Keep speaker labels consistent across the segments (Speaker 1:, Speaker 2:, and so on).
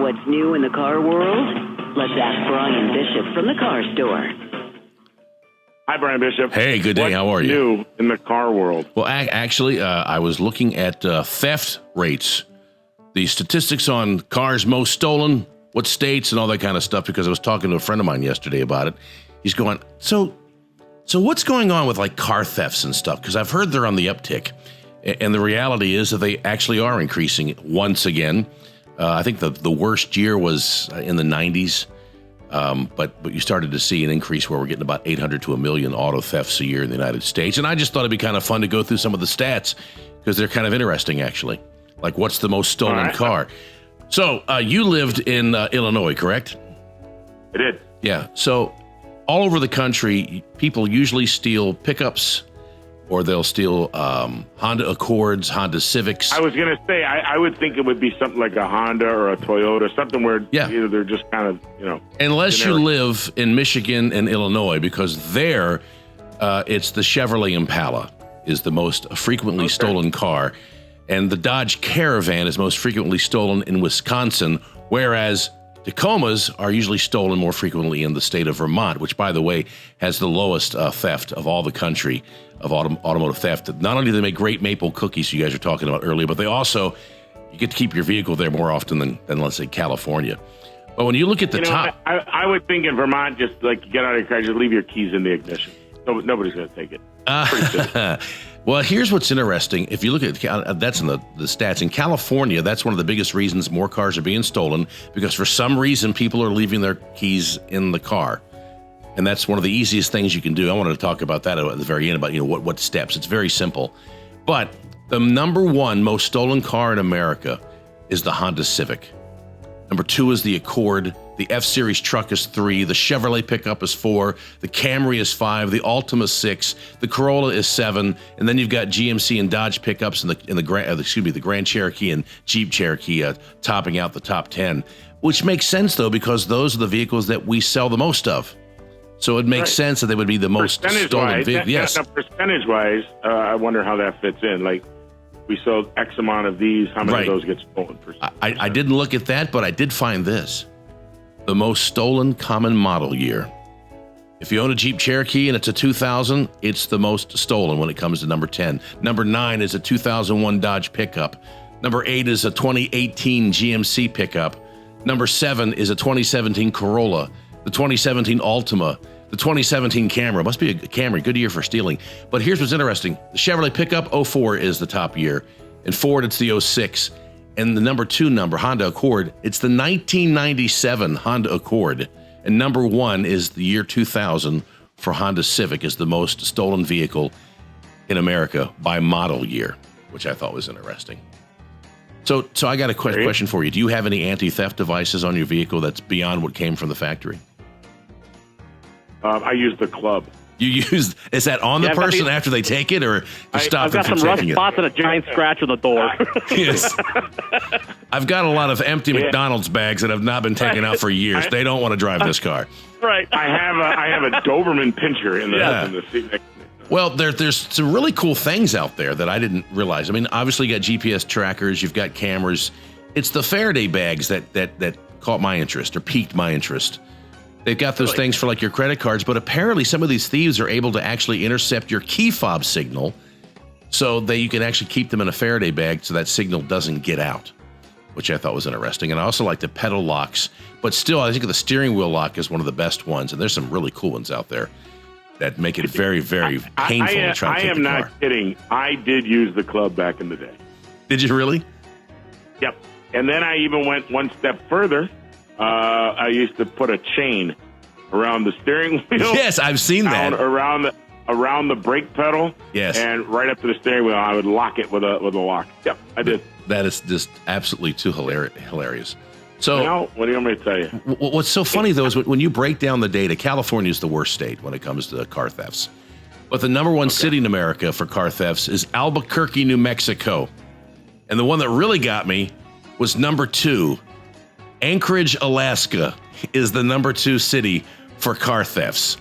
Speaker 1: What's new in the car world? Let's ask Brian Bishop from the car store.
Speaker 2: Hi, Brian Bishop.
Speaker 3: Hey, good day.
Speaker 2: What's
Speaker 3: How are you?
Speaker 2: new in the car world?
Speaker 3: Well, actually, I was looking at theft rates, the statistics on cars most stolen, what states, and all that kind of stuff, because I was talking to a friend of mine yesterday about it. He's going, so what's going on with like car thefts and stuff? Because I've heard they're on the uptick. And the reality is that they actually are increasing once again. I think the worst year was in the 90s. But you started to see an increase where we're getting about 800 to 1 million auto thefts a year in the United States. And I just thought it'd be kind of fun to go through some of the stats because they're kind of interesting, actually. Like, what's the most stolen car? So you lived in Illinois, correct?
Speaker 2: I did.
Speaker 3: Yeah. So all over the country, people usually steal pickups or they'll steal Honda Accords, Honda Civics.
Speaker 2: I was going to say, I would think it would be something like a Honda or a Toyota, something where either they're just kind of,
Speaker 3: Unless
Speaker 2: generic.
Speaker 3: you live in Michigan and Illinois, because there it's the Chevrolet Impala is the most frequently stolen car. And the Dodge Caravan is most frequently stolen in Wisconsin, whereas Tacomas are usually stolen more frequently in the state of Vermont, which, by the way, has the lowest theft of all the country of automotive theft. Not only do they make great maple cookies you guys were talking about earlier, but they also, you get to keep your vehicle there more often than let's say, California. But when you look at the top...
Speaker 2: I would think in Vermont, just like you get out of your car, just leave your keys in the ignition. Nobody's going to take it.
Speaker 3: Well, here's what's interesting. If you look at that's in the stats. In California, that's one of the biggest reasons more cars are being stolen, because for some reason, people are leaving their keys in the car. And that's one of the easiest things you can do. I wanted to talk about that at the very end, about what steps. It's very simple. But the number one most stolen car in America is the Honda Civic. Number two is the Accord. The F-Series truck is 3. The Chevrolet pickup is 4. The Camry is 5. The Altima is 6. The Corolla is 7. And then you've got GMC and Dodge pickups and the Grand Cherokee and Jeep Cherokee topping out the top 10. Which makes sense, though, because those are the vehicles that we sell the most of. So it makes sense that they would be the most stolen vehicles. Yes.
Speaker 2: Now, percentage-wise, I wonder how that fits in. Like, we sold X amount of these. How many of those get stolen?
Speaker 3: I didn't look at that, but I did find this. The most stolen common model year. If you own a Jeep Cherokee and it's a 2000, it's the most stolen when it comes to number 10. Number 9 is a 2001 Dodge pickup. Number 8 is a 2018 GMC pickup. Number 7 is a 2017 Corolla. The 2017 Altima. The 2017 Camry. Must be a Camry. Good year for stealing. But here's what's interesting. The Chevrolet pickup, 04 is the top year. And Ford, it's the 06. And the number 2 Honda Accord, it's the 1997 Honda Accord. And number 1 is the year 2000 for Honda Civic, is the most stolen vehicle in America by model year, which I thought was interesting. So I got a question for you. Do you have any anti-theft devices on your vehicle that's beyond what came from the factory?
Speaker 2: I use the club.
Speaker 3: Is that on the person after they take it, or you stop them from taking it?
Speaker 4: I've got some rust spots and a giant scratch on the door.
Speaker 3: Yes. I've got a lot of empty McDonald's bags that have not been taken out for years. They don't want to drive this car.
Speaker 4: Right.
Speaker 2: I have a Doberman pinscher in the seat next to me.
Speaker 3: Well, there's some really cool things out there that I didn't realize. I mean, obviously you got GPS trackers, you've got cameras. It's the Faraday bags that caught my interest or piqued my interest. They've got those things for like your credit cards, but apparently some of these thieves are able to actually intercept your key fob signal so that you can actually keep them in a Faraday bag so that signal doesn't get out, which I thought was interesting. And I also like the pedal locks, but still I think the steering wheel lock is one of the best ones. And there's some really cool ones out there that make it very, very painful to try to take the car. I am
Speaker 2: not kidding. I did use the club back in the day.
Speaker 3: Did you really?
Speaker 2: Yep. And then I even went one step further. I used to put a chain around the steering wheel.
Speaker 3: Yes, I've seen that.
Speaker 2: Around the brake pedal.
Speaker 3: Yes.
Speaker 2: And right up to the steering wheel, I would lock it with a lock. Yep, I did.
Speaker 3: That is just absolutely too hilarious. So,
Speaker 2: now, what do you want me to tell you?
Speaker 3: What's so funny, though, is when you break down the data, California is the worst state when it comes to car thefts. But the number one city in America for car thefts is Albuquerque, New Mexico. And the one that really got me was number 2. Anchorage, Alaska is the number 2 city for car thefts.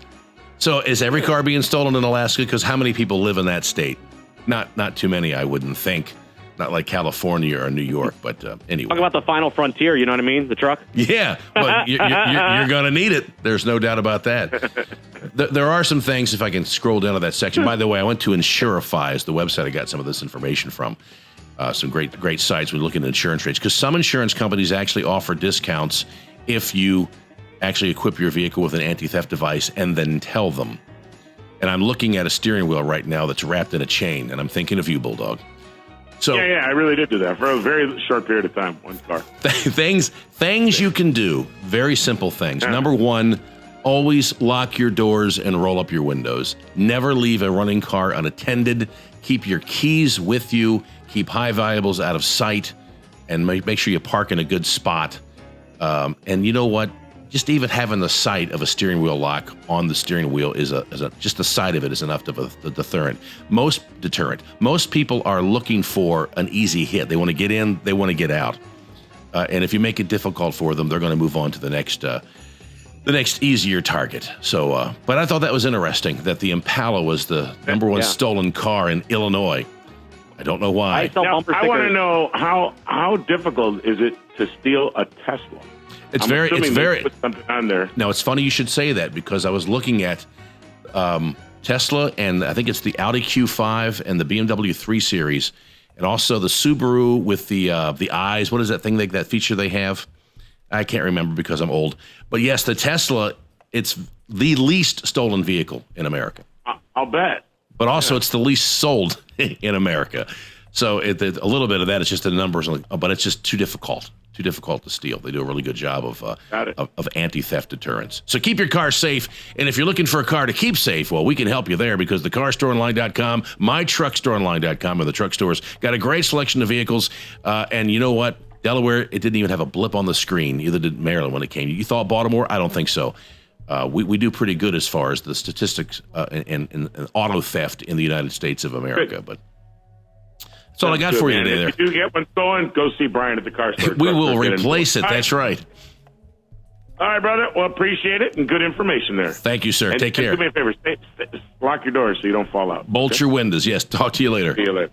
Speaker 3: So is every car being stolen in Alaska? Because how many people live in that state? Not too many, I wouldn't think. not like California or New York, but anyway.
Speaker 4: Talk about the final frontier, you know what I mean? The truck?
Speaker 3: Yeah, but you're going to need it. There's no doubt about that. There are some things, if I can scroll down to that section. By the way, I went to Insurify, is the website I got some of this information from. Some great sites when looking at insurance rates, because some insurance companies actually offer discounts if you actually equip your vehicle with an anti-theft device and then tell them. And I'm looking at a steering wheel right now that's wrapped in a chain, and I'm thinking of you, Bulldog. So
Speaker 2: yeah, I really did do that for a very short period of time. One car.
Speaker 3: things you can do. Very simple things.
Speaker 2: Yeah.
Speaker 3: Number one, always lock your doors and roll up your windows. Never leave a running car unattended. Keep your keys with you. Keep high valuables out of sight, and make sure you park in a good spot. And you know what? Just even having the sight of a steering wheel lock on the steering wheel just the sight of it is enough of a deterrent. Most people are looking for an easy hit. They want to get in, they want to get out. And if you make it difficult for them, they're going to move on to the next easier target. So, but I thought that was interesting that the Impala was the number one stolen car in Illinois. I don't know why.
Speaker 2: Now, I want to know how difficult is it to steal a Tesla?
Speaker 3: It's very.
Speaker 2: Put something on there.
Speaker 3: Now, it's funny you should say that, because I was looking at Tesla, and I think it's the Audi Q5 and the BMW 3 Series, and also the Subaru with the eyes. What is that thing? That feature they have? I can't remember because I'm old. But yes, the Tesla. It's the least stolen vehicle in America.
Speaker 2: I'll bet.
Speaker 3: But also, it's the least sold in America. So a little bit of that is just the numbers, but it's just too difficult to steal. They do a really good job of anti-theft deterrence. So keep your car safe. And if you're looking for a car to keep safe, well, we can help you there, because the CarStoreOnline.com, MyTruckStoreOnline.com, or the truck stores got a great selection of vehicles. And you know what? Delaware, it didn't even have a blip on the screen. Neither did Maryland when it came. You thought Baltimore? I don't think so. We do pretty good as far as the statistics and auto theft in the United States of America.
Speaker 2: Good.
Speaker 3: But that's all I got for you today.
Speaker 2: If you do get one stolen, go see Brian at the car store.
Speaker 3: We will replace it. That's right.
Speaker 2: All right, brother. Well, appreciate it, and good information there.
Speaker 3: Thank you, sir. Take care.
Speaker 2: Do me a favor. Lock your doors so you don't fall out.
Speaker 3: Bolt your windows. Yes. Talk to you later.
Speaker 2: See you later.